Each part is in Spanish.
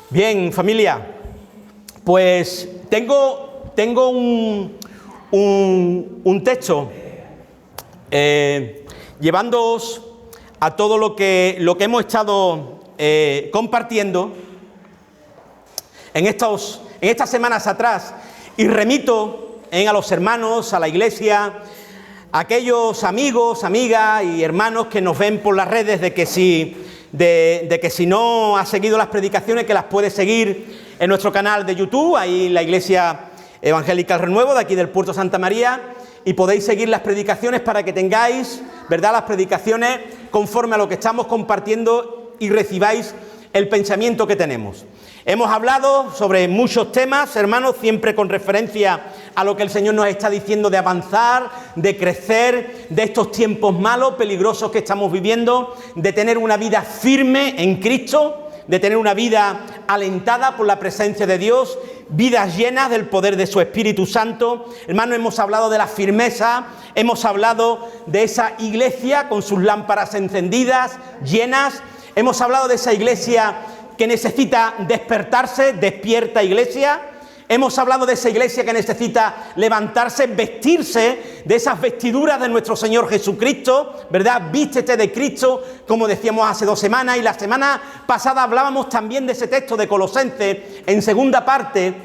Bien, familia, pues tengo un texto llevándoos a todo lo que hemos estado compartiendo en estas semanas atrás, y remito a los hermanos, a la iglesia, a aquellos amigos, amigas y hermanos que nos ven por las redes, de que si no has seguido las predicaciones, que las puedes seguir en nuestro canal de YouTube, ahí la Iglesia Evangélica El Renuevo, de aquí del Puerto Santa María, y podéis seguir las predicaciones para que tengáis, ¿verdad?, las predicaciones conforme a lo que estamos compartiendo y recibáis el pensamiento que tenemos. Hemos hablado sobre muchos temas, hermanos, siempre con referencia a lo que el Señor nos está diciendo de avanzar, de crecer, de estos tiempos malos, peligrosos que estamos viviendo, de tener una vida firme en Cristo, de tener una vida alentada por la presencia de Dios, vidas llenas del poder de su Espíritu Santo. Hermanos, hemos hablado de la firmeza, hemos hablado de esa iglesia con sus lámparas encendidas, llenas, hemos hablado de esa iglesia que necesita despertarse, despierta iglesia. Hemos hablado de esa iglesia que necesita levantarse, vestirse de esas vestiduras de nuestro Señor Jesucristo, ¿verdad? Vístete de Cristo, como decíamos hace 2 semanas, y la semana pasada hablábamos también de ese texto de Colosenses, en segunda parte,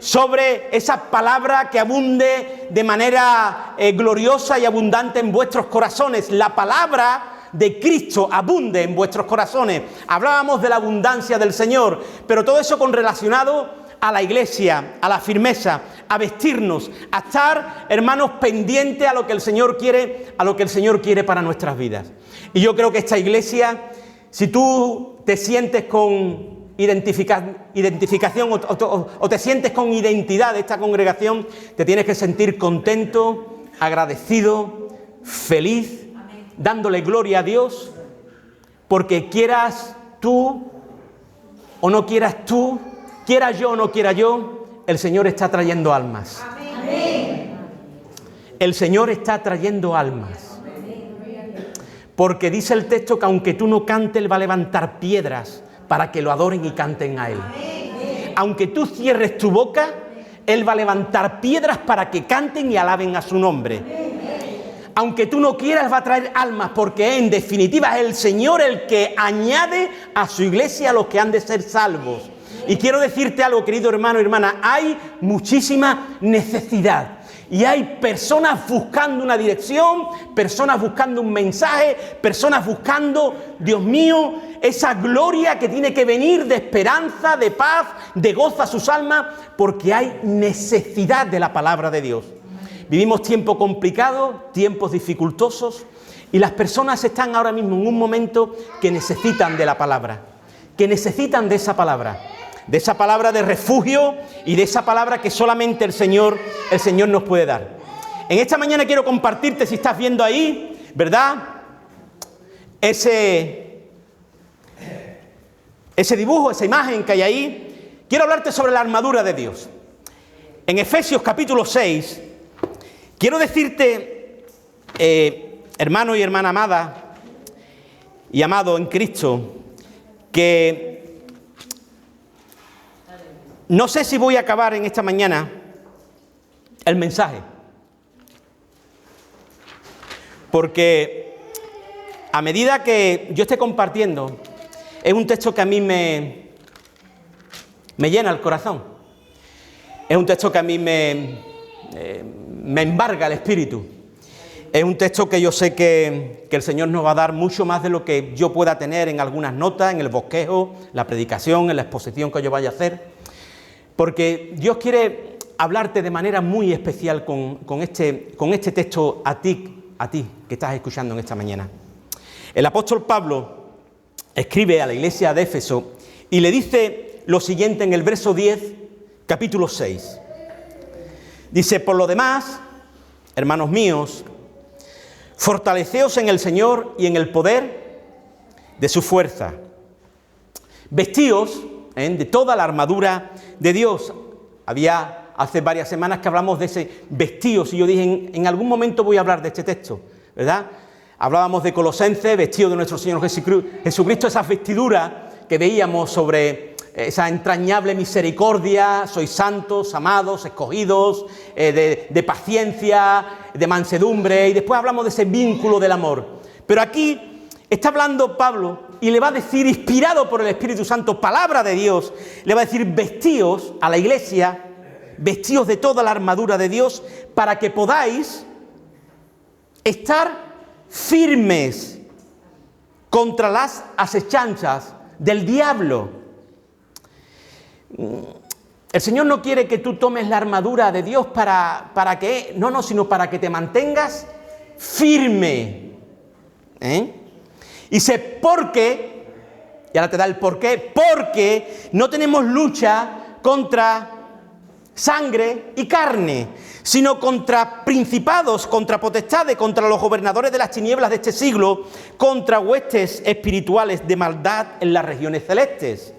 sobre esa palabra que abunde de manera gloriosa y abundante en vuestros corazones. La palabra de Cristo abunde en vuestros corazones. Hablábamos de la abundancia del Señor, pero todo eso relacionado a la iglesia, a la firmeza, a vestirnos, a estar, hermanos, pendientes a lo que el Señor quiere, para nuestras vidas. Y yo creo que esta iglesia, si tú te sientes con identificación o te sientes con identidad de esta congregación, te tienes que sentir contento, agradecido, feliz, dándole gloria a Dios, porque quieras tú o no quieras tú, quiera yo o no quiera yo, el Señor está trayendo almas. Amén. El Señor está trayendo almas. Porque dice el texto que aunque tú no cantes, Él va a levantar piedras para que lo adoren y canten a Él. Aunque tú cierres tu boca, Él va a levantar piedras para que canten y alaben a su nombre. Aunque tú no quieras, va a traer almas, porque en definitiva es el Señor el que añade a su iglesia a los que han de ser salvos. Y quiero decirte algo, querido hermano y hermana, hay muchísima necesidad. Y hay personas buscando una dirección, personas buscando un mensaje, personas buscando, Dios mío, esa gloria que tiene que venir de esperanza, de paz, de gozo a sus almas, porque hay necesidad de la palabra de Dios. Vivimos tiempos complicados, tiempos dificultosos, y las personas están ahora mismo en un momento que necesitan de la palabra, que necesitan de esa palabra de refugio y de esa palabra que solamente el Señor nos puede dar. En esta mañana quiero compartirte, si estás viendo ahí, ¿verdad?, ese dibujo, esa imagen que hay ahí. Quiero hablarte sobre la armadura de Dios. En Efesios capítulo 6, quiero decirte, hermano y hermana amada y amado en Cristo, que no sé si voy a acabar en esta mañana el mensaje, porque a medida que yo esté compartiendo, es un texto que a mí me llena el corazón, es un texto que a mí me embarga el espíritu. Es un texto que yo sé que el Señor nos va a dar mucho más de lo que yo pueda tener en algunas notas, en el bosquejo, la predicación, en la exposición que yo vaya a hacer. Porque Dios quiere hablarte de manera muy especial con este texto a ti que estás escuchando en esta mañana. El apóstol Pablo escribe a la iglesia de Éfeso y le dice lo siguiente en el verso 10, capítulo 6. Dice: por lo demás, hermanos míos, fortaleceos en el Señor y en el poder de su fuerza. Vestíos de toda la armadura de Dios. Había hace varias semanas que hablamos de ese vestíos, y yo dije, en algún momento voy a hablar de este texto, ¿verdad? Hablábamos de Colosenses, vestido de nuestro Señor Jesucristo, esas vestiduras que veíamos sobre esa entrañable misericordia, sois santos, amados, escogidos, de paciencia, de mansedumbre, y después hablamos de ese vínculo del amor. Pero aquí está hablando Pablo y le va a decir, inspirado por el Espíritu Santo, palabra de Dios, le va a decir, vestíos a la iglesia, vestíos de toda la armadura de Dios, para que podáis estar firmes contra las acechanzas del diablo. El Señor no quiere que tú tomes la armadura de Dios para que, no, sino para que te mantengas firme. Y sé por qué, y ahora te da el por qué, porque no tenemos lucha contra sangre y carne, sino contra principados, contra potestades, contra los gobernadores de las tinieblas de este siglo, contra huestes espirituales de maldad en las regiones celestes.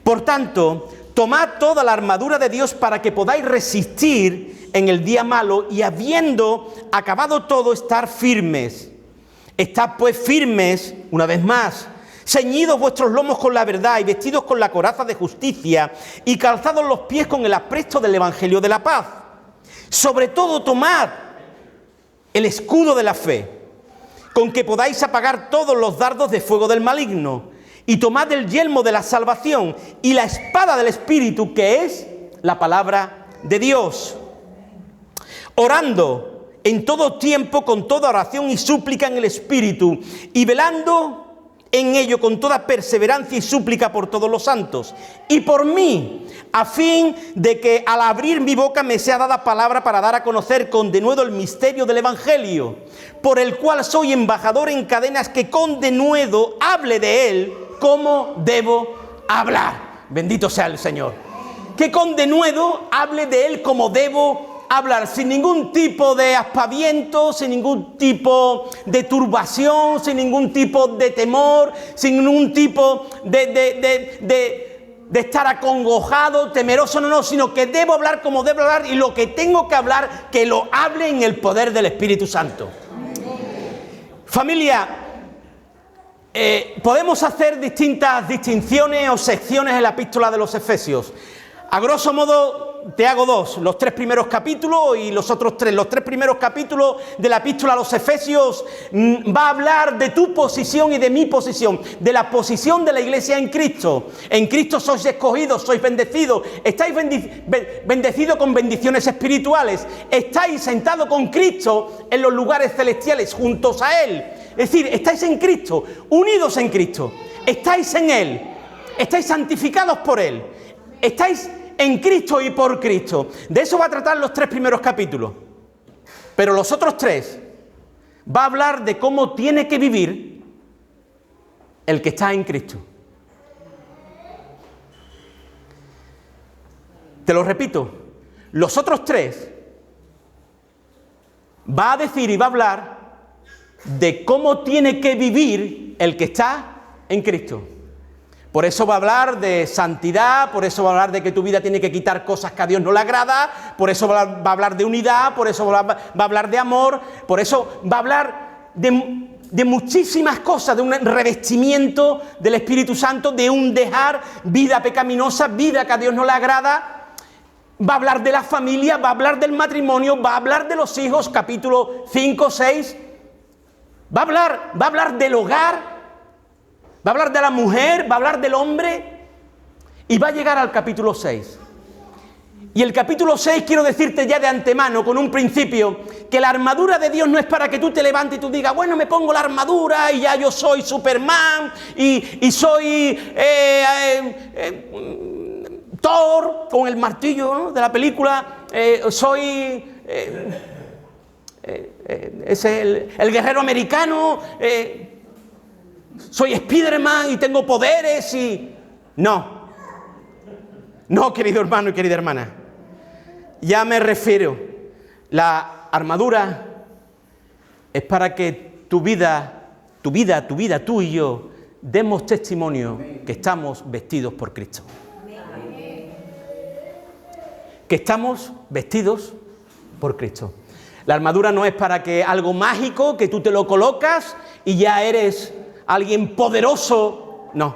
Por tanto, tomad toda la armadura de Dios para que podáis resistir en el día malo y habiendo acabado todo, estar firmes. Estad pues firmes, una vez más, ceñidos vuestros lomos con la verdad y vestidos con la coraza de justicia y calzados los pies con el apresto del evangelio de la paz. Sobre todo tomad el escudo de la fe, con que podáis apagar todos los dardos de fuego del maligno, y tomad el yelmo de la salvación y la espada del Espíritu, que es la palabra de Dios, orando en todo tiempo con toda oración y súplica en el Espíritu, y velando en ello con toda perseverancia y súplica por todos los santos, y por mí, a fin de que al abrir mi boca me sea dada palabra para dar a conocer con denuedo el misterio del Evangelio, por el cual soy embajador en cadenas, que con denuedo hable de él como debo hablar. Bendito sea el Señor. Que con denuedo hable de él como debo hablar, sin ningún tipo de aspaviento, sin ningún tipo de turbación, sin ningún tipo de temor, sin ningún tipo de estar acongojado, temeroso, no, sino que debo hablar como debo hablar, y lo que tengo que hablar, que lo hable en el poder del Espíritu Santo. Familia, podemos hacer distintas distinciones o secciones en la epístola de los Efesios. A grosso modo te hago dos, los 3 primeros capítulos y los otros 3. Los 3 primeros capítulos de la epístola a los Efesios va a hablar de tu posición y de mi posición, de la posición de la iglesia en Cristo. En Cristo sois escogidos, sois bendecidos, estáis bendecidos con bendiciones espirituales, estáis sentados con Cristo en los lugares celestiales juntos a Él. Es decir, estáis en Cristo, unidos en Cristo, estáis en Él, estáis santificados por Él, estáis en Cristo y por Cristo. De eso va a tratar los 3 primeros capítulos. Pero los otros 3 va a hablar de cómo tiene que vivir el que está en Cristo. Te lo repito, los otros 3 va a decir y va a hablar de cómo tiene que vivir el que está en Cristo. Por eso va a hablar de santidad, por eso va a hablar de que tu vida tiene que quitar cosas que a Dios no le agrada, por eso va a hablar de unidad, por eso va a hablar de amor, por eso va a hablar de muchísimas cosas, de un revestimiento del Espíritu Santo, de un dejar vida pecaminosa, vida que a Dios no le agrada. Va a hablar de la familia, va a hablar del matrimonio, va a hablar de los hijos, capítulo 5, 6. Va a hablar del hogar. Va a hablar de la mujer, va a hablar del hombre, y va a llegar al capítulo 6. Y el capítulo 6, quiero decirte ya de antemano, con un principio, que la armadura de Dios no es para que tú te levantes y tú digas, bueno, me pongo la armadura y ya yo soy Superman y soy Thor con el martillo, ¿no?, de la película, soy el guerrero americano, soy Spiderman y tengo poderes y... No, querido hermano y querida hermana. Ya me refiero. La armadura es para que tu vida, tú y yo, demos testimonio que estamos vestidos por Cristo. Que estamos vestidos por Cristo. La armadura no es para que algo mágico, que tú te lo colocas y ya eres alguien poderoso. No.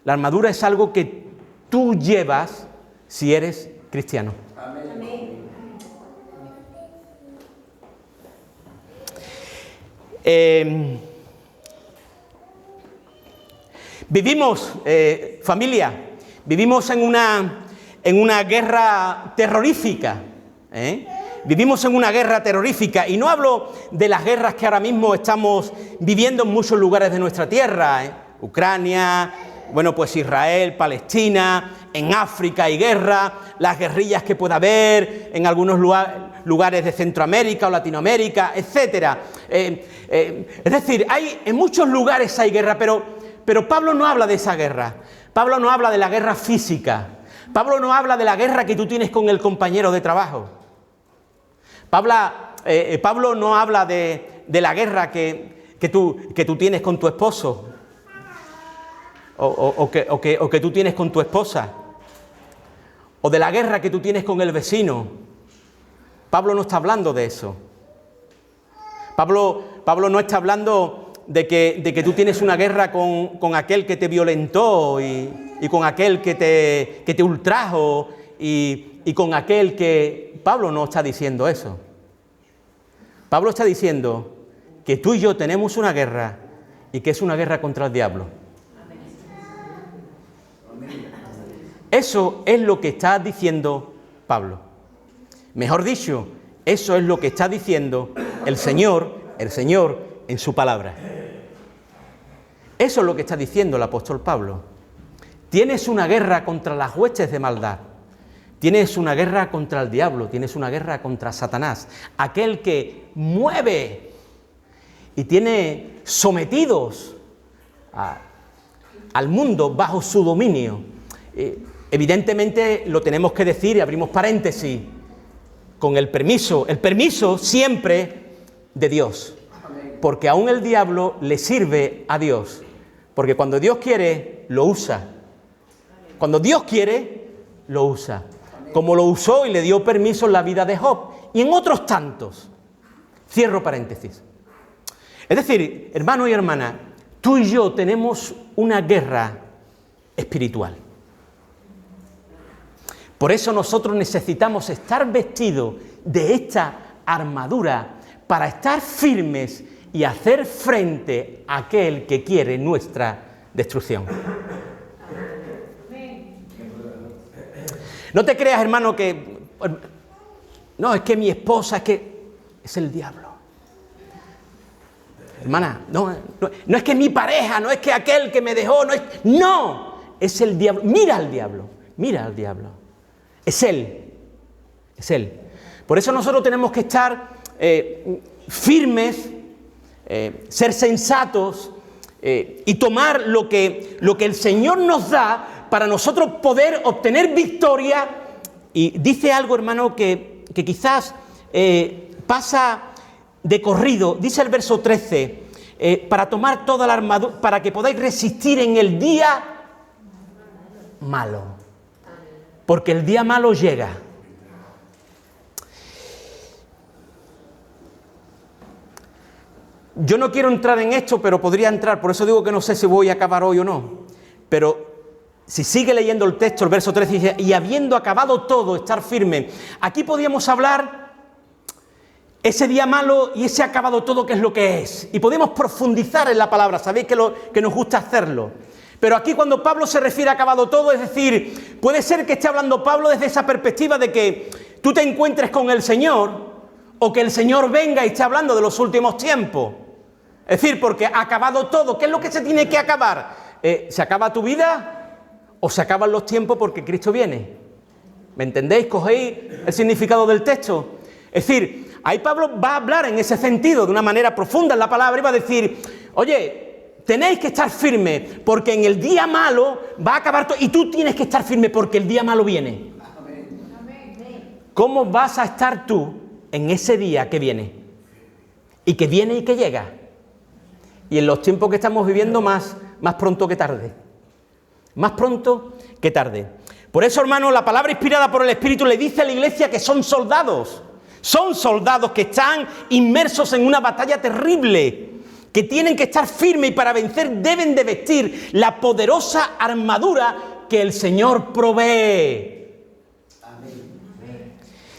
La armadura es algo que tú llevas si eres cristiano. Vivimos, familia, vivimos en una guerra terrorífica, Vivimos en una guerra terrorífica, y no hablo de las guerras que ahora mismo estamos viviendo en muchos lugares de nuestra tierra, Ucrania, bueno, pues Israel, Palestina, en África hay guerra, las guerrillas que pueda haber en algunos lugares de Centroamérica o Latinoamérica, etcétera. Es decir, en muchos lugares hay guerra, pero Pablo no habla de esa guerra. Pablo no habla de la guerra física. Pablo no habla de la guerra que tú tienes con el compañero de trabajo. Pablo no habla de la guerra que tú tienes con tu esposo o que tú tienes con tu esposa, o de la guerra que tú tienes con el vecino. Pablo no está hablando de eso. Pablo no está hablando de que tú tienes una guerra con aquel que te violentó y con aquel que te ultrajo y con aquel que... Pablo no está diciendo eso. Pablo está diciendo que tú y yo tenemos una guerra y que es una guerra contra el diablo. Eso es lo que está diciendo Pablo. Mejor dicho, eso es lo que está diciendo el Señor en su palabra. Eso es lo que está diciendo el apóstol Pablo. Tienes una guerra contra las huestes de maldad. Tienes una guerra contra el diablo, tienes una guerra contra Satanás, aquel que mueve y tiene sometidos al mundo bajo su dominio. Evidentemente lo tenemos que decir, y abrimos paréntesis, con el permiso siempre de Dios, porque aún el diablo le sirve a Dios, porque cuando Dios quiere, lo usa. Cuando Dios quiere, lo usa. Como lo usó y le dio permiso en la vida de Job y en otros tantos. Cierro paréntesis. Es decir, hermano y hermana, tú y yo tenemos una guerra espiritual. Por eso nosotros necesitamos estar vestidos de esta armadura para estar firmes y hacer frente a aquel que quiere nuestra destrucción. No te creas, hermano, que... No, es que mi esposa, es el diablo. Hermana, no es que mi pareja, no es que aquel que me dejó, no, es el diablo. Mira al diablo. Es él. Por eso nosotros tenemos que estar firmes, ser sensatos y tomar lo que el Señor nos da para nosotros poder obtener victoria. Y dice algo, hermano, que quizás pasa de corrido. Dice el verso 13, para tomar toda la armadura, para que podáis resistir en el día malo. Porque el día malo llega. Yo no quiero entrar en esto, pero podría entrar, por eso digo que no sé si voy a acabar hoy o no. Pero si sigue leyendo el texto, el verso 13 dice, y habiendo acabado todo, estar firme. Aquí podríamos hablar ese día malo y ese acabado todo, ¿qué es lo que es? Y podemos profundizar en la palabra, sabéis que nos gusta hacerlo. Pero aquí cuando Pablo se refiere a acabado todo, es decir, puede ser que esté hablando Pablo desde esa perspectiva de que tú te encuentres con el Señor, o que el Señor venga y esté hablando de los últimos tiempos. Es decir, porque acabado todo, ¿qué es lo que se tiene que acabar? ¿Se acaba tu vida? ¿O se acaban los tiempos porque Cristo viene? ¿Me entendéis? ¿Cogéis el significado del texto? Es decir, ahí Pablo va a hablar en ese sentido, de una manera profunda en la palabra, y va a decir, oye, tenéis que estar firmes, porque en el día malo va a acabar todo, y tú tienes que estar firme porque el día malo viene. ¿Cómo vas a estar tú en ese día que viene? Y que viene y que llega. Y en los tiempos que estamos viviendo, más pronto que tarde. Más pronto que tarde. Por eso, hermano, la palabra inspirada por el Espíritu le dice a la iglesia que son soldados. Son soldados que están inmersos en una batalla terrible. que tienen que estar firmes y para vencer deben de vestir la poderosa armadura que el Señor provee.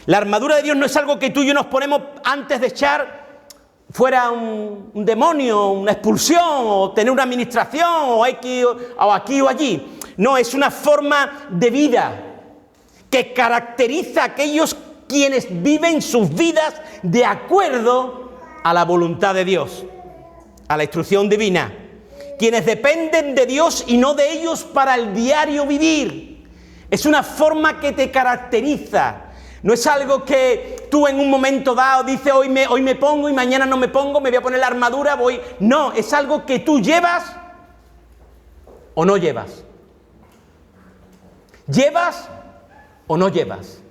La armadura de Dios no es algo que tú y yo nos ponemos antes de echar fuera un demonio, una expulsión, o tener una administración, o aquí o allí. No, es una forma de vida que caracteriza a aquellos quienes viven sus vidas de acuerdo a la voluntad de Dios, a la instrucción divina. Quienes dependen de Dios y no de ellos para el diario vivir. Es una forma que te caracteriza. No es algo que tú en un momento dado dices, hoy me pongo y mañana no me pongo, me voy a poner la armadura, voy... No, es algo que tú llevas o no llevas. ¿Llevas o no llevas?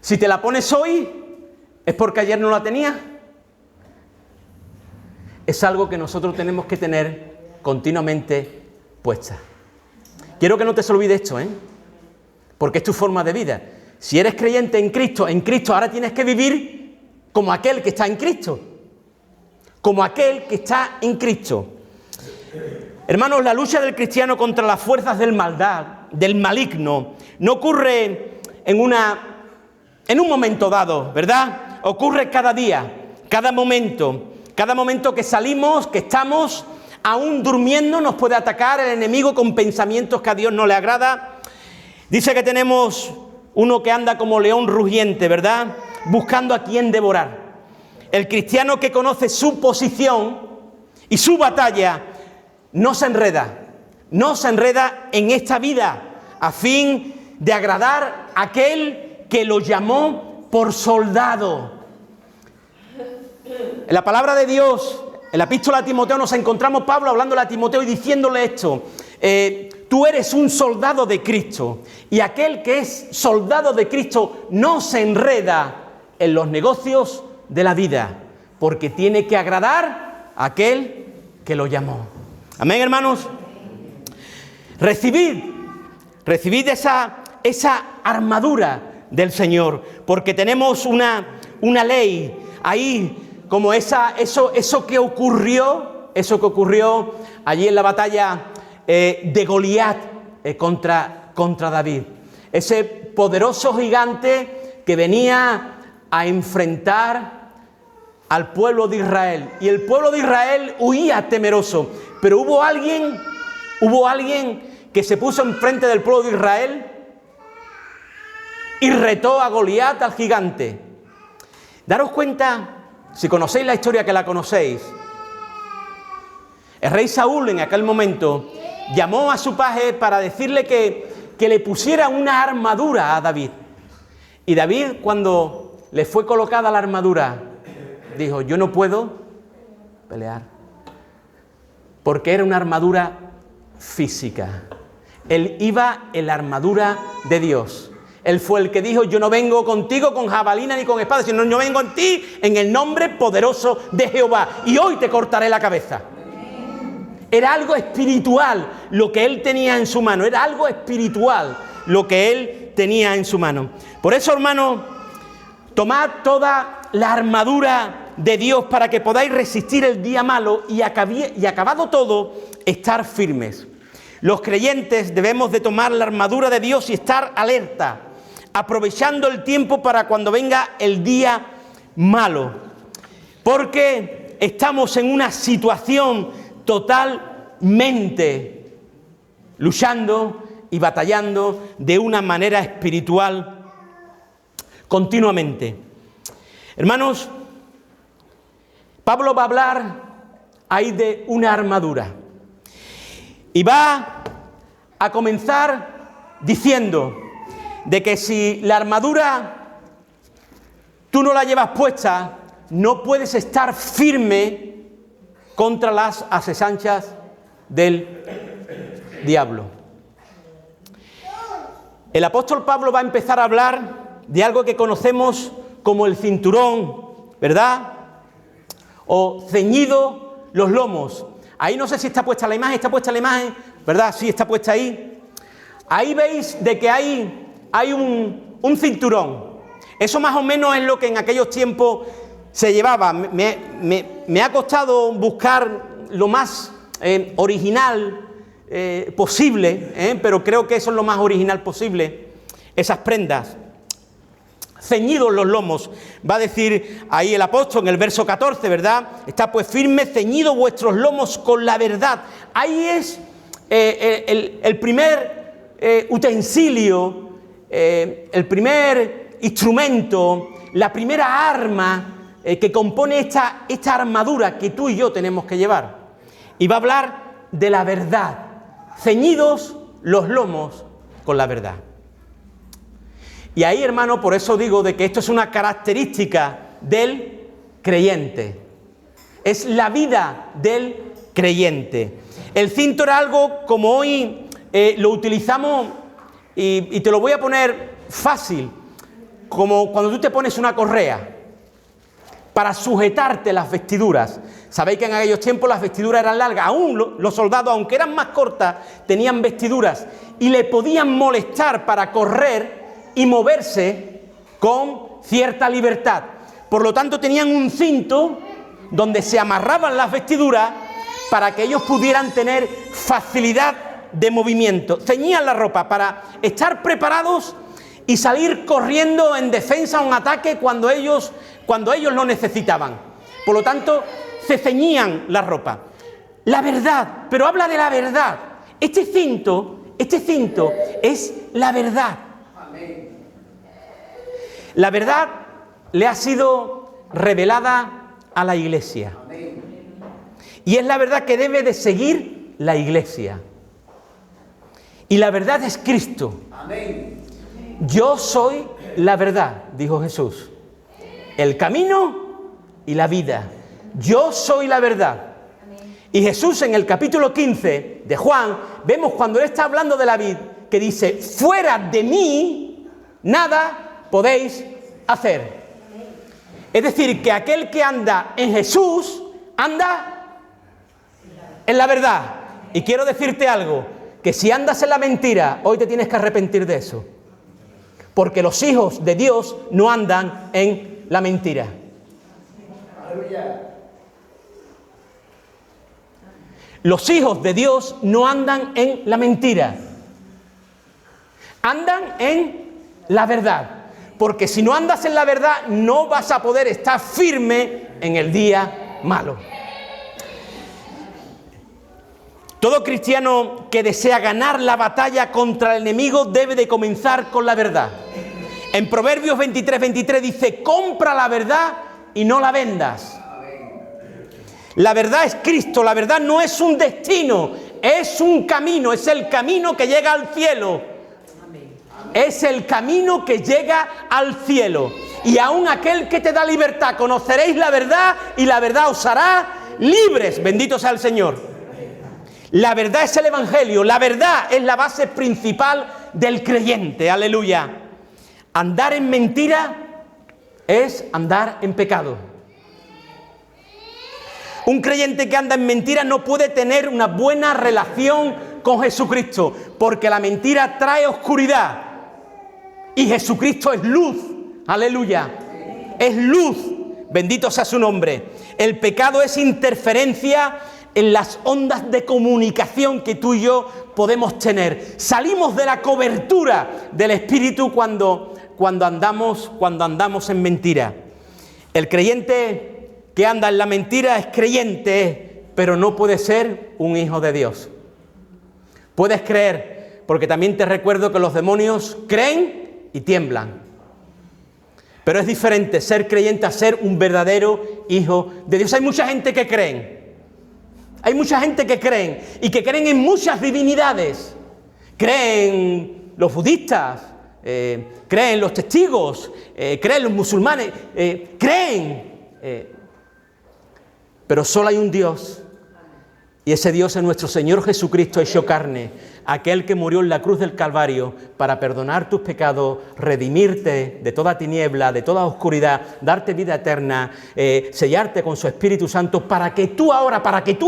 Si te la pones hoy, ¿es porque ayer no la tenías? Es algo que nosotros tenemos que tener continuamente puesta. Quiero que no te se olvide esto, porque es tu forma de vida. Si eres creyente en Cristo ahora tienes que vivir como aquel que está en Cristo. Como aquel que está en Cristo. Hermanos, la lucha del cristiano contra las fuerzas del maldad, del maligno, no ocurre en un momento dado, ¿verdad? Ocurre cada día, cada momento que salimos, que estamos aún durmiendo, nos puede atacar el enemigo con pensamientos que a Dios no le agrada. Dice que tenemos uno que anda como león rugiente, ¿verdad? Buscando a quien devorar. El cristiano que conoce su posición y su batalla no se enreda en esta vida a fin de agradar a aquel que lo llamó por soldado. En la palabra de Dios, en la epístola a Timoteo, nos encontramos Pablo hablándole a Timoteo y diciéndole esto. Tú eres un soldado de Cristo y aquel que es soldado de Cristo no se enreda en los negocios de la vida porque tiene que agradar a aquel que lo llamó. Amén, hermanos. Recibid esa armadura del Señor porque tenemos una ley ahí como eso que ocurrió allí en la batalla de Goliat contra David. Ese poderoso gigante que venía a enfrentar al pueblo de Israel. Y el pueblo de Israel huía temeroso. Pero hubo alguien que se puso enfrente del pueblo de Israel y retó a Goliat, al gigante. Daros cuenta, si conocéis la historia, que la conocéis. El rey Saúl en aquel momento llamó a su paje para decirle que le pusiera una armadura a David. Y David, cuando le fue colocada la armadura, dijo, yo no puedo pelear. Porque era una armadura física. Él iba en la armadura de Dios. Él fue el que dijo, yo no vengo contigo con jabalina ni con espada, sino yo vengo en ti en el nombre poderoso de Jehová. Y hoy te cortaré la cabeza. Era algo espiritual lo que él tenía en su mano. Era algo espiritual lo que él tenía en su mano. Por eso, hermano, tomad toda la armadura de Dios para que podáis resistir el día malo y acabado todo, estar firmes. Los creyentes debemos de tomar la armadura de Dios y estar alerta, aprovechando el tiempo para cuando venga el día malo. Porque estamos en una situación totalmente luchando y batallando de una manera espiritual continuamente. Hermanos, Pablo va a hablar ahí de una armadura y va a comenzar diciendo de que si la armadura tú no la llevas puesta, no puedes estar firme contra las asechanzas del diablo. El apóstol Pablo va a empezar a hablar de algo que conocemos como el cinturón, ¿verdad? O ceñido los lomos. Ahí no sé si está puesta la imagen, ¿verdad? Sí, está puesta ahí. Ahí veis de que hay un cinturón. Eso más o menos es lo que en aquellos tiempos se llevaba. Me ha costado buscar lo más original posible, pero creo que eso es lo más original posible, esas prendas. Ceñidos los lomos, va a decir ahí el apóstol en el verso 14, ¿verdad? Está pues firme, ceñidos vuestros lomos con la verdad. Ahí es el primer utensilio, el primer instrumento, la primera arma que compone esta armadura que tú y yo tenemos que llevar. Y va a hablar de la verdad. Ceñidos los lomos con la verdad. Y ahí, hermano, por eso digo de que esto es una característica del creyente. Es la vida del creyente. El cinto era algo como hoy lo utilizamos, y te lo voy a poner fácil, como cuando tú te pones una correa para sujetarte las vestiduras. Sabéis que en aquellos tiempos las vestiduras eran largas. Aún los soldados, aunque eran más cortas, tenían vestiduras y le podían molestar para correr y moverse con cierta libertad. Por lo tanto, tenían un cinto donde se amarraban las vestiduras para que ellos pudieran tener facilidad de movimiento. Ceñían la ropa para estar preparados y salir corriendo en defensa a un ataque cuando ellos lo necesitaban. Por lo tanto, se ceñían la ropa. La verdad, pero habla de la verdad. Este cinto es la verdad. La verdad le ha sido revelada a la Iglesia. Y es la verdad que debe de seguir la Iglesia. Y la verdad es Cristo. Yo soy la verdad, dijo Jesús. El camino y la vida. Yo soy la verdad. Y Jesús en el capítulo 15 de Juan, vemos cuando él está hablando de la vid, que dice, fuera de mí, nada podéis hacer. Es decir, que aquel que anda en Jesús, anda en la verdad. Y quiero decirte algo, que si andas en la mentira, hoy te tienes que arrepentir de eso. Porque los hijos de Dios no andan en la mentira. Los hijos de Dios no andan en la mentira. Andan en la verdad. Porque si no andas en la verdad, no vas a poder estar firme en el día malo. Todo cristiano que desea ganar la batalla contra el enemigo debe de comenzar con la verdad. En Proverbios 23:23 dice, compra la verdad y no la vendas. La verdad es Cristo, la verdad no es un destino, es un camino, es el camino que llega al cielo. Es el camino que llega al cielo. Y aún aquel que te da libertad, conoceréis la verdad y la verdad os hará libres. Bendito sea el Señor. La verdad es el Evangelio, la verdad es la base principal del creyente. Aleluya. Andar en mentira es andar en pecado. Un creyente que anda en mentira no puede tener una buena relación con Jesucristo, porque la mentira trae oscuridad. Y Jesucristo es luz, aleluya, es luz, bendito sea su nombre. El pecado es interferencia en las ondas de comunicación que tú y yo podemos tener. Salimos de la cobertura del Espíritu cuando andamos en mentira. El creyente que anda en la mentira es creyente, pero no puede ser un hijo de Dios. Puedes creer, porque también te recuerdo que los demonios creen y tiemblan. Pero es diferente ser creyente a ser un verdadero hijo de Dios. Hay mucha gente que creen. Hay mucha gente que creen y que creen en muchas divinidades. Creen los budistas, creen los testigos, creen los musulmanes, pero solo hay un Dios. Y ese Dios es nuestro Señor Jesucristo hecho carne, aquel que murió en la cruz del Calvario para perdonar tus pecados, redimirte de toda tiniebla, de toda oscuridad, darte vida eterna, sellarte con su Espíritu Santo para que tú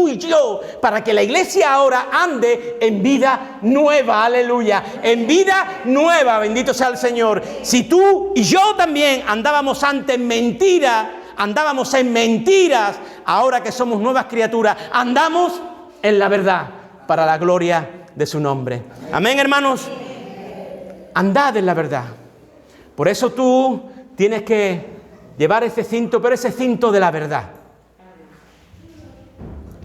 y yo, para que la iglesia ahora ande en vida nueva, aleluya, en vida nueva, bendito sea el Señor. Si tú y yo también andábamos antes en mentira, andábamos en mentiras, ahora que somos nuevas criaturas, andamos en la verdad, para la gloria de su nombre. Amén, hermanos. Andad en la verdad. Por eso tú tienes que llevar ese cinto, pero ese cinto de la verdad.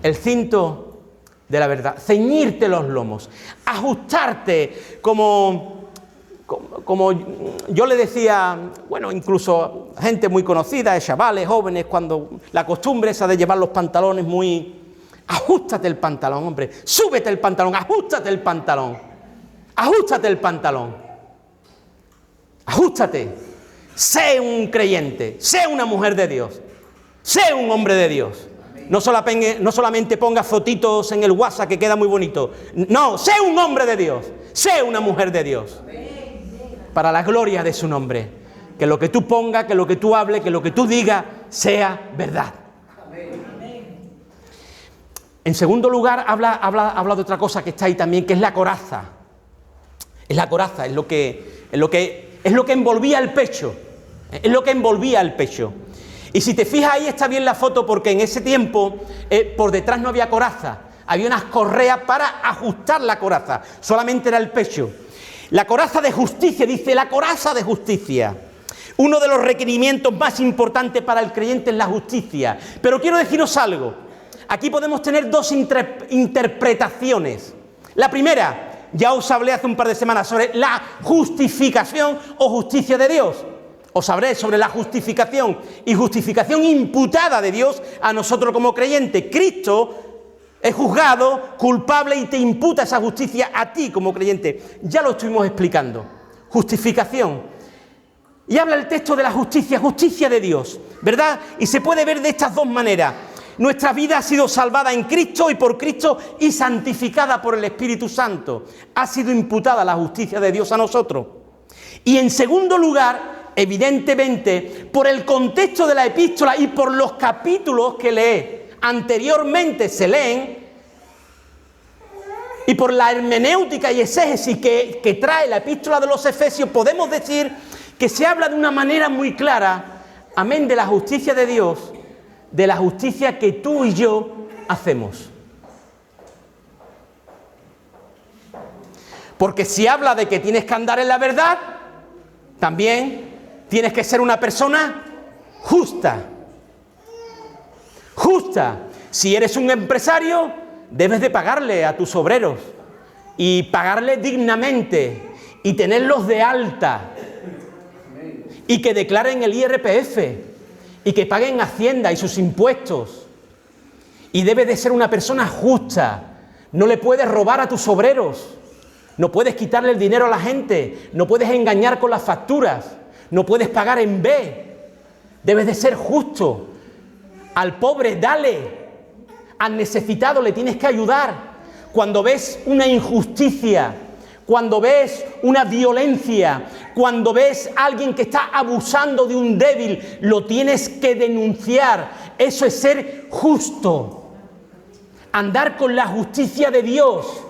El cinto de la verdad. Ceñirte los lomos. Ajustarte como yo le decía, bueno, incluso gente muy conocida, chavales, jóvenes, cuando la costumbre esa de llevar los pantalones muy... Ajústate el pantalón, hombre. Súbete el pantalón, ajústate el pantalón. Ajústate el pantalón. Ajústate. Sé un creyente, sé una mujer de Dios, sé un hombre de Dios. No solamente ponga fotitos en el WhatsApp que queda muy bonito. No, sé un hombre de Dios, sé una mujer de Dios. Para la gloria de su nombre. Que lo que tú pongas, que lo que tú hables, que lo que tú digas sea verdad. En segundo lugar, habla de otra cosa que está ahí también, que es la coraza. Es la coraza, es lo que envolvía el pecho. Es lo que envolvía el pecho. Y si te fijas ahí está bien la foto, porque en ese tiempo por detrás no había coraza. Había unas correas para ajustar la coraza. Solamente era el pecho. La coraza de justicia, dice, la coraza de justicia. Uno de los requerimientos más importantes para el creyente es la justicia. Pero quiero deciros algo. Aquí podemos tener dos interpretaciones. La primera, ya os hablé hace un par de semanas sobre la justificación o justicia de Dios. Os hablé sobre la justificación y justificación imputada de Dios a nosotros como creyentes. Cristo es juzgado, culpable y te imputa esa justicia a ti como creyente. Ya lo estuvimos explicando. Justificación. Y habla el texto de la justicia, justicia de Dios, ¿verdad? Y se puede ver de estas dos maneras. Nuestra vida ha sido salvada en Cristo y por Cristo y santificada por el Espíritu Santo. Ha sido imputada la justicia de Dios a nosotros. Y en segundo lugar, evidentemente, por el contexto de la epístola y por los capítulos que anteriormente se leen, y por la hermenéutica y exégesis que trae la epístola de los Efesios, podemos decir que se habla de una manera muy clara, amén, de la justicia de Dios, de la justicia que tú y yo hacemos. Porque si habla de que tienes que andar en la verdad, también tienes que ser una persona justa. Justa. Si eres un empresario, debes de pagarle a tus obreros y pagarle dignamente y tenerlos de alta y que declaren el IRPF y que paguen Hacienda y sus impuestos. Y debes de ser una persona justa. No le puedes robar a tus obreros. No puedes quitarle el dinero a la gente. No puedes engañar con las facturas. No puedes pagar en B. Debes de ser justo. Al pobre, dale. Al necesitado le tienes que ayudar. Cuando ves una injusticia, cuando ves una violencia, cuando ves a alguien que está abusando de un débil, lo tienes que denunciar. Eso es ser justo. Andar con la justicia de Dios.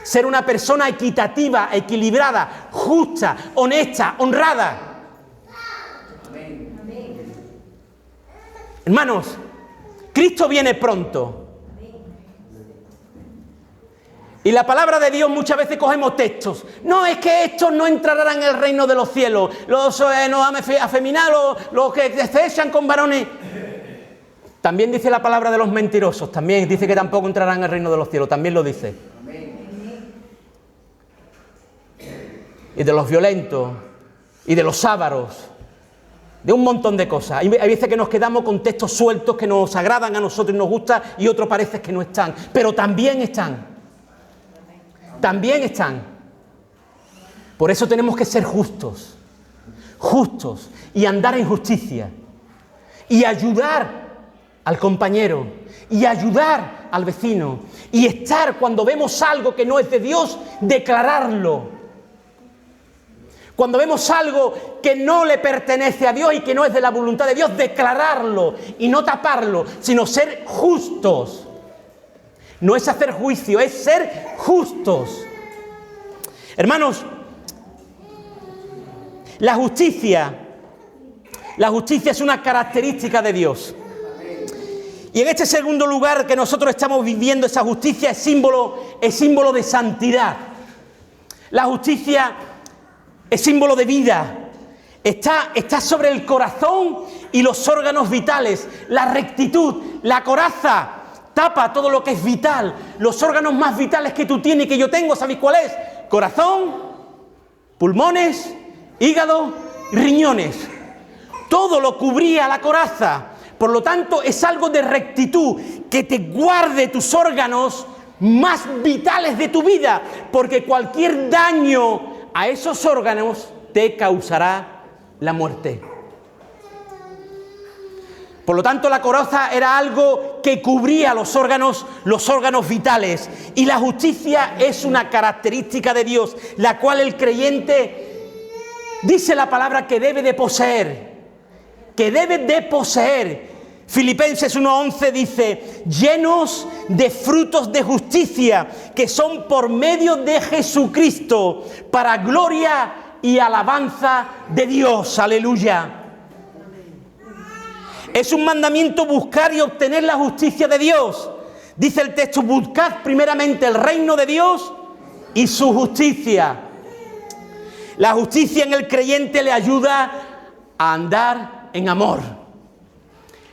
Ser una persona equitativa, equilibrada, justa, honesta, honrada. Hermanos, Cristo viene pronto. Y la palabra de Dios muchas veces cogemos textos. No, es que estos no entrarán en el reino de los cielos. Los no afeminados, los que se echan con varones. También dice la palabra de los mentirosos. También dice que tampoco entrarán en el reino de los cielos. También lo dice. Y de los violentos. Y de los ávaros. De un montón de cosas. Hay veces que nos quedamos con textos sueltos que nos agradan a nosotros y nos gustan. Y otros parece que no están. Pero también están. También están. Por eso tenemos que ser justos. Justos. Y andar en justicia. Y ayudar al compañero. Y ayudar al vecino. Y estar cuando vemos algo que no es de Dios, declararlo. Cuando vemos algo que no le pertenece a Dios y que no es de la voluntad de Dios, declararlo. Y no taparlo, sino ser justos. No es hacer juicio, es ser justos. Hermanos, la justicia La justicia es una característica de Dios. Y en este segundo lugar que nosotros estamos viviendo, esa justicia es símbolo de santidad. La justicia es símbolo de vida. Está sobre el corazón y los órganos vitales. La rectitud, la coraza, tapa todo lo que es vital. Los órganos más vitales que tú tienes y que yo tengo, ¿sabéis cuál es? Corazón, pulmones, hígado, riñones. Todo lo cubría la coraza. Por lo tanto, es algo de rectitud, que te guarde tus órganos más vitales de tu vida, porque cualquier daño a esos órganos te causará la muerte. Por lo tanto, la coraza era algo que cubría los órganos vitales. Y la justicia es una característica de Dios, la cual el creyente, dice la palabra, que debe de poseer. Filipenses 1:11 dice, llenos de frutos de justicia, que son por medio de Jesucristo, para gloria y alabanza de Dios. Aleluya. Es un mandamiento buscar y obtener la justicia de Dios. Dice el texto, buscad primeramente el reino de Dios y su justicia. La justicia en el creyente le ayuda a andar en amor.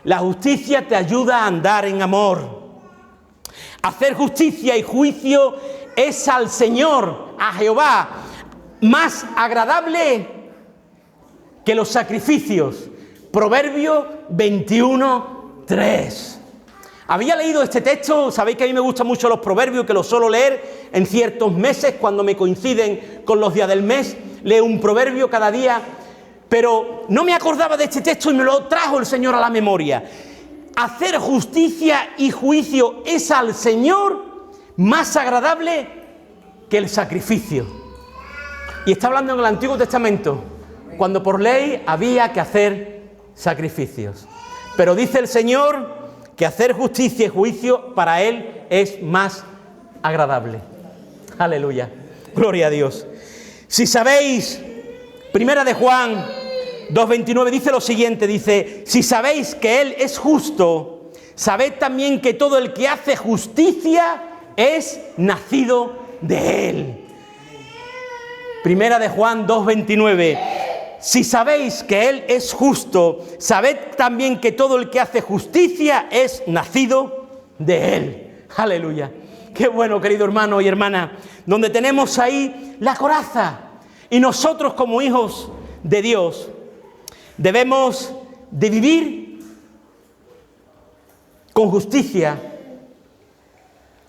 La justicia te ayuda a andar en amor. Hacer justicia y juicio es al Señor, a Jehová, más agradable que los sacrificios. Proverbio 21:3. Había leído este texto, sabéis que a mí me gustan mucho los proverbios, que los suelo leer en ciertos meses, cuando me coinciden con los días del mes, leo un proverbio cada día. Pero no me acordaba de este texto y me lo trajo el Señor a la memoria. Hacer justicia y juicio es al Señor más agradable que el sacrificio. Y está hablando en el Antiguo Testamento, cuando por ley había que hacer sacrificios. Pero dice el Señor que hacer justicia y juicio para Él es más agradable. Aleluya. Gloria a Dios. Si sabéis, Primera de Juan 2:29 dice lo siguiente, dice, si sabéis que Él es justo, sabed también que todo el que hace justicia es nacido de Él. Primera de Juan 2:29, si sabéis que Él es justo, sabed también que todo el que hace justicia es nacido de Él. Aleluya. Qué bueno, querido hermano y hermana, donde tenemos ahí la coraza. Y nosotros como hijos de Dios debemos de vivir con justicia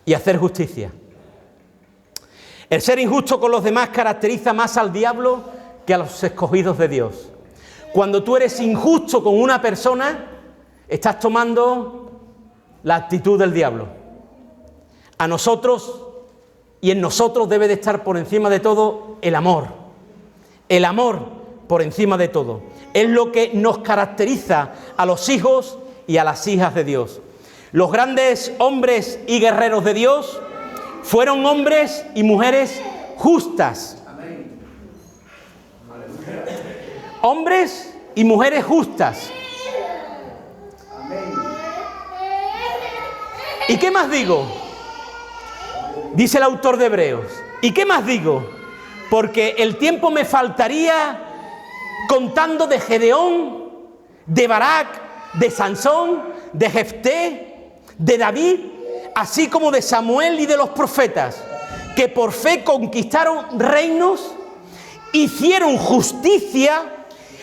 y hacer justicia. El ser injusto con los demás caracteriza más al diablo que a los escogidos de Dios. Cuando tú eres injusto con una persona, estás tomando la actitud del diablo. A nosotros y en nosotros debe de estar por encima de todo el amor. El amor por encima de todo. Es lo que nos caracteriza a los hijos y a las hijas de Dios. Los grandes hombres y guerreros de Dios fueron hombres y mujeres justas. Hombres y mujeres justas. ¿Y qué más digo? Dice el autor de Hebreos. ¿Y qué más digo? Porque el tiempo me faltaría contando de Gedeón, de Barak, de Sansón, de Jefté, de David, así como de Samuel y de los profetas, que por fe conquistaron reinos, hicieron justicia,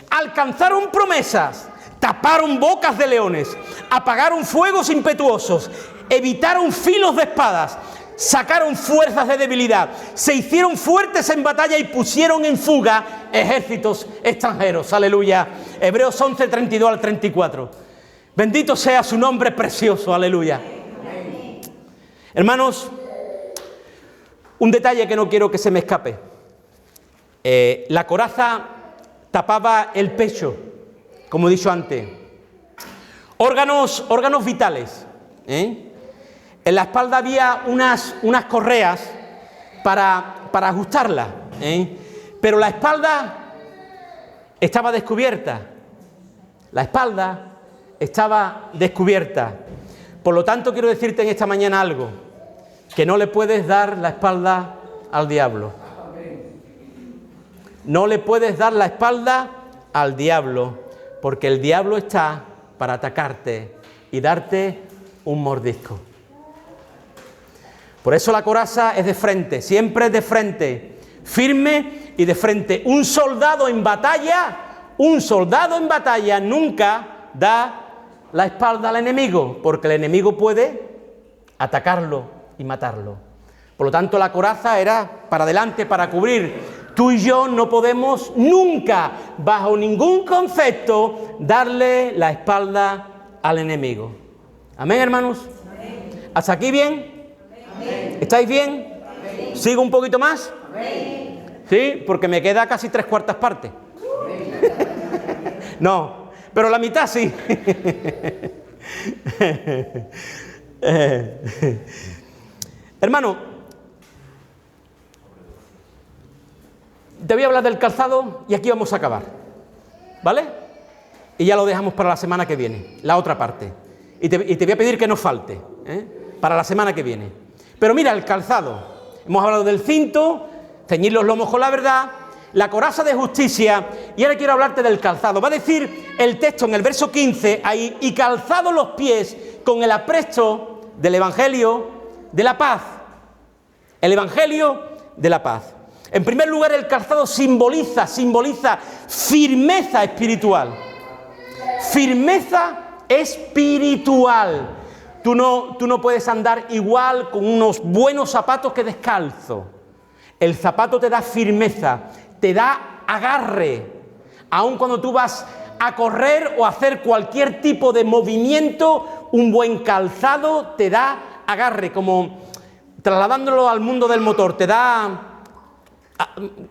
alcanzaron promesas, taparon bocas de leones, apagaron fuegos impetuosos, evitaron filos de espadas, sacaron fuerzas de debilidad, se hicieron fuertes en batalla y pusieron en fuga ejércitos extranjeros. Aleluya. Hebreos 11, 32 al 34. Bendito sea su nombre precioso. Aleluya. Hermanos, un detalle que no quiero que se me escape. La coraza tapaba el pecho, como he dicho antes. Órganos vitales. En la espalda había unas correas para ajustarla, pero la espalda estaba descubierta. La espalda estaba descubierta. Por lo tanto, quiero decirte en esta mañana algo, que no le puedes dar la espalda al diablo. No le puedes dar la espalda al diablo, porque el diablo está para atacarte y darte un mordisco. Por eso la coraza es de frente, siempre es de frente, firme y de frente. Un soldado en batalla nunca da la espalda al enemigo, porque el enemigo puede atacarlo y matarlo. Por lo tanto, la coraza era para adelante, para cubrir. Tú y yo no podemos nunca, bajo ningún concepto, darle la espalda al enemigo. ¿Amén, hermanos? Amén. ¿Hasta aquí bien? Amén. ¿Estáis bien? Amén. ¿Sigo un poquito más? Amén. Sí, porque me queda casi 3/4 partes. No, pero la mitad sí. Hermano, te voy a hablar del calzado y aquí vamos a acabar, ¿vale? Y ya lo dejamos para la semana que viene, la otra parte. Y te voy a pedir que no falte, para la semana que viene. Pero mira, el calzado. Hemos hablado del cinto, ceñir los lomos con la verdad, la coraza de justicia, y ahora quiero hablarte del calzado. Va a decir el texto en el verso 15, ahí, y calzados los pies con el apresto del Evangelio de la paz. El Evangelio de la paz. En primer lugar, el calzado simboliza firmeza espiritual. Firmeza espiritual. Tú no puedes andar igual con unos buenos zapatos que descalzo. El zapato te da firmeza, te da agarre. Aun cuando tú vas a correr o a hacer cualquier tipo de movimiento, un buen calzado te da agarre, como trasladándolo al mundo del motor, te da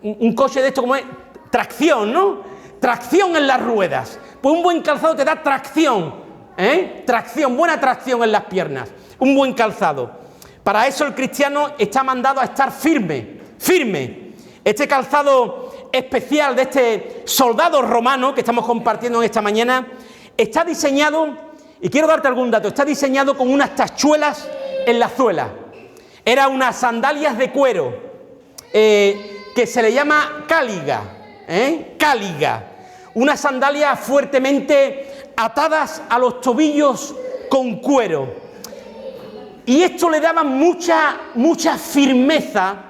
un coche de esto como es tracción, ¿no? Tracción en las ruedas. Pues un buen calzado te da tracción, tracción, buena tracción en las piernas. Un buen calzado. Para eso el cristiano está mandado a estar firme. Este calzado especial de este soldado romano que estamos compartiendo en esta mañana está diseñado, y quiero darte algún dato, está diseñado con unas tachuelas en la suela. Era unas sandalias de cuero que se le llama cáliga, cáliga. Unas sandalias fuertemente atadas a los tobillos con cuero. Y esto le daba mucha firmeza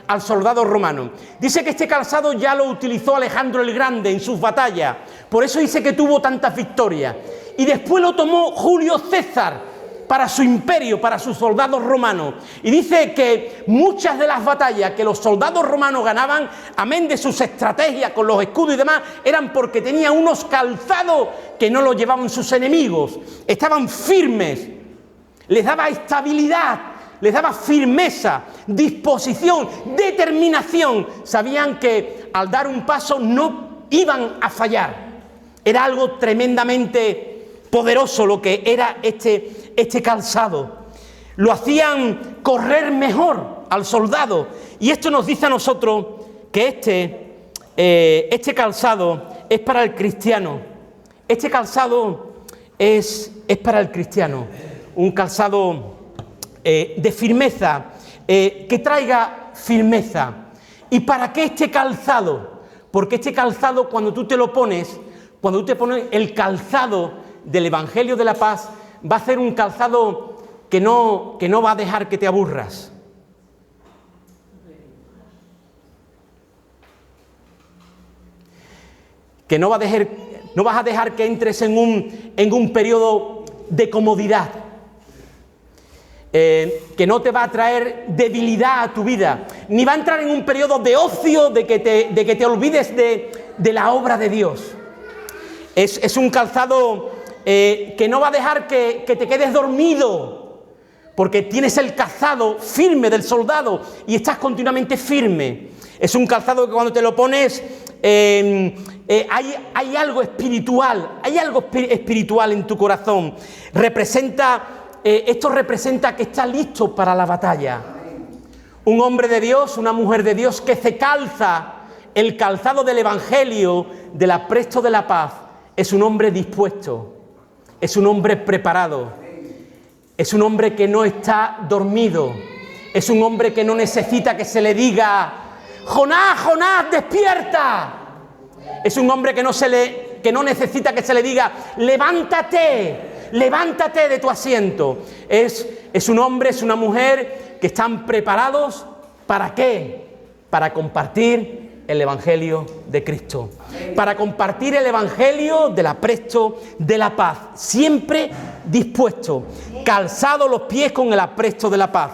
al soldado romano. Dice que este calzado ya lo utilizó Alejandro el Grande en sus batallas. Por eso dice que tuvo tantas victorias. Y después lo tomó Julio César para su imperio, para sus soldados romanos. Y dice que muchas de las batallas que los soldados romanos ganaban, amén de sus estrategias con los escudos y demás, eran porque tenían unos calzados que no los llevaban sus enemigos. Estaban firmes, les daba estabilidad, les daba firmeza, disposición, determinación. Sabían que al dar un paso no iban a fallar. Era algo tremendamente poderoso lo que era este calzado. Lo hacían correr mejor al soldado. Y esto nos dice a nosotros que este calzado es para el cristiano. Este calzado es para el cristiano. Un calzado de firmeza, que traiga firmeza. ¿Y para qué este calzado? Porque este calzado, cuando tú te pones el calzado del Evangelio de la Paz, va a ser un calzado que no va a dejar que te aburras. Que no vas a dejar que entres en un periodo de comodidad. Que no te va a traer debilidad a tu vida, ni va a entrar en un periodo de ocio, de que te olvides de la obra de Dios. Es un calzado que no va a dejar que te quedes dormido, porque tienes el calzado firme del soldado y estás continuamente firme. Es un calzado que cuando te lo pones hay algo espiritual, en tu corazón. Esto representa que está listo para la batalla. Un hombre de Dios, una mujer de Dios que se calza el calzado del Evangelio, del apresto de la paz, es un hombre dispuesto, es un hombre preparado, es un hombre que no está dormido, es un hombre que no necesita que se le diga: Jonás, Jonás, despierta. Es un hombre que no necesita que se le diga: levántate, levántate de tu asiento. Es un hombre, es una mujer que están preparados, ¿para qué? Para compartir el Evangelio de Cristo, para compartir el Evangelio del apresto de la paz, siempre dispuesto, calzado los pies con el apresto de la paz.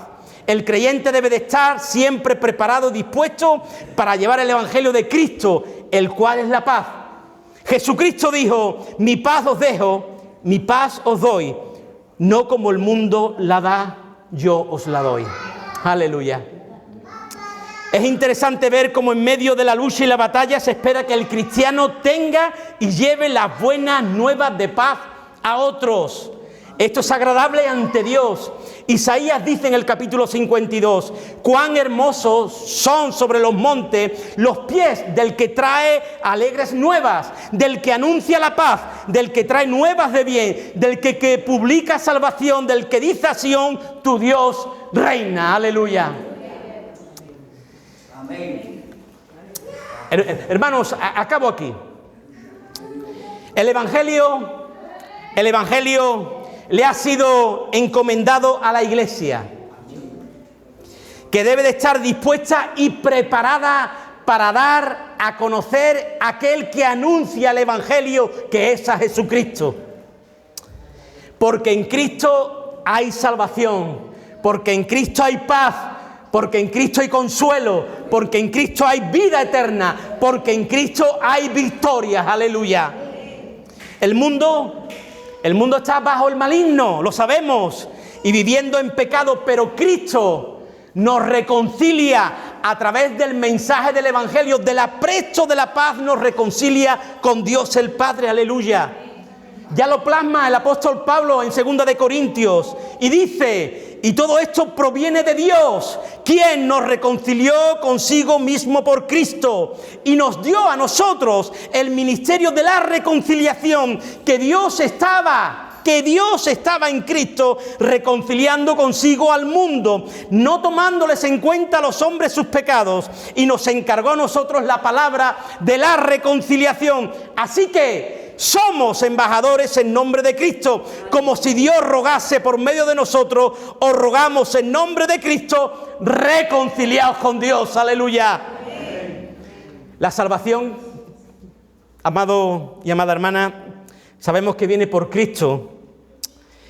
El creyente debe de estar siempre preparado, dispuesto para llevar el Evangelio de Cristo, el cual es la paz. Jesucristo dijo: mi paz os dejo, mi paz os doy, no como el mundo la da, yo os la doy. Aleluya. Es interesante ver cómo en medio de la lucha y la batalla se espera que el cristiano tenga y lleve las buenas nuevas de paz a otros. Esto es agradable ante Dios. Isaías dice en el capítulo 52, cuán hermosos son sobre los montes los pies del que trae alegres nuevas, del que anuncia la paz, del que trae nuevas de bien, del que publica salvación, del que dice a Sión: tu Dios reina. Aleluya. Amén. Hermanos, acabo aquí. El Evangelio le ha sido encomendado a la Iglesia, que debe de estar dispuesta y preparada para dar a conocer a aquel que anuncia el Evangelio, que es a Jesucristo. Porque en Cristo hay salvación, porque en Cristo hay paz, porque en Cristo hay consuelo, porque en Cristo hay vida eterna, porque en Cristo hay victorias. Aleluya. El mundo está bajo el maligno, lo sabemos, y viviendo en pecado, pero Cristo nos reconcilia a través del mensaje del Evangelio, del apresto de la paz, nos reconcilia con Dios el Padre. Aleluya. Ya lo plasma el apóstol Pablo en 2 de Corintios y dice: y todo esto proviene de Dios, quien nos reconcilió consigo mismo por Cristo y nos dio a nosotros el ministerio de la reconciliación, que Dios estaba en Cristo reconciliando consigo al mundo, no tomándoles en cuenta a los hombres sus pecados, y nos encargó a nosotros la palabra de la reconciliación. Así que somos embajadores en nombre de Cristo, como si Dios rogase por medio de nosotros. Os rogamos en nombre de Cristo, reconciliaos con Dios. Aleluya. La salvación, amado y amada hermana, sabemos que viene por Cristo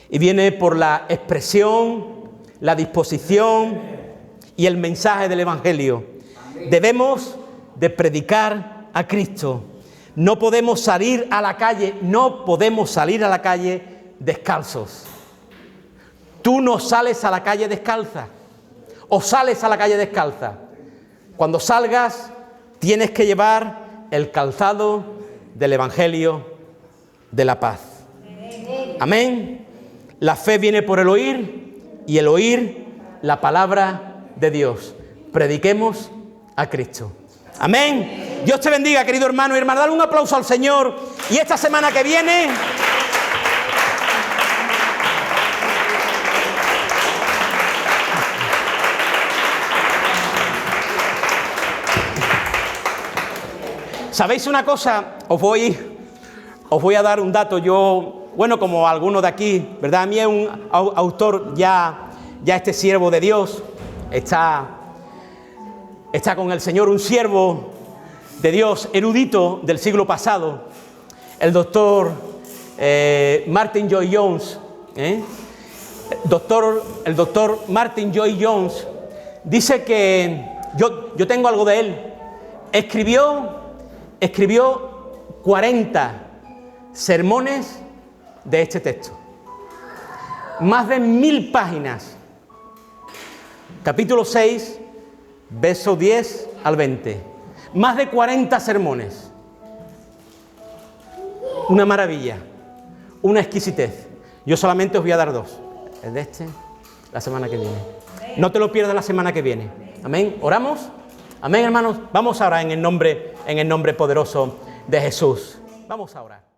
y viene por la expresión, la disposición y el mensaje del Evangelio. Debemos de predicar a Cristo. No podemos salir a la calle descalzos. Tú no sales a la calle descalza, o sales a la calle descalza. Cuando salgas, tienes que llevar el calzado del Evangelio de la paz. Amén. La fe viene por el oír, y el oír la palabra de Dios. Prediquemos a Cristo. Amén. Dios te bendiga, querido hermano y hermana. Dale un aplauso al Señor. Y esta semana que viene, ¿sabéis una cosa? Os voy a dar un dato. Yo, como algunos de aquí, ¿verdad? A mí es un autor, ya este siervo de Dios, está con el Señor, un siervo de Dios erudito del siglo pasado, el doctor Martyn Lloyd-Jones. El doctor Martyn Lloyd-Jones dice que, yo tengo algo de él, escribió 40 sermones de este texto, más de 1000 páginas, capítulo 6, verso 10 al 20, más de 40 sermones. Una maravilla, una exquisitez. Yo solamente os voy a dar 2, el de la semana que viene. No te lo pierdas la semana que viene. Amén. ¿Oramos? Amén, hermanos. Vamos a orar en el nombre poderoso de Jesús. Vamos a orar.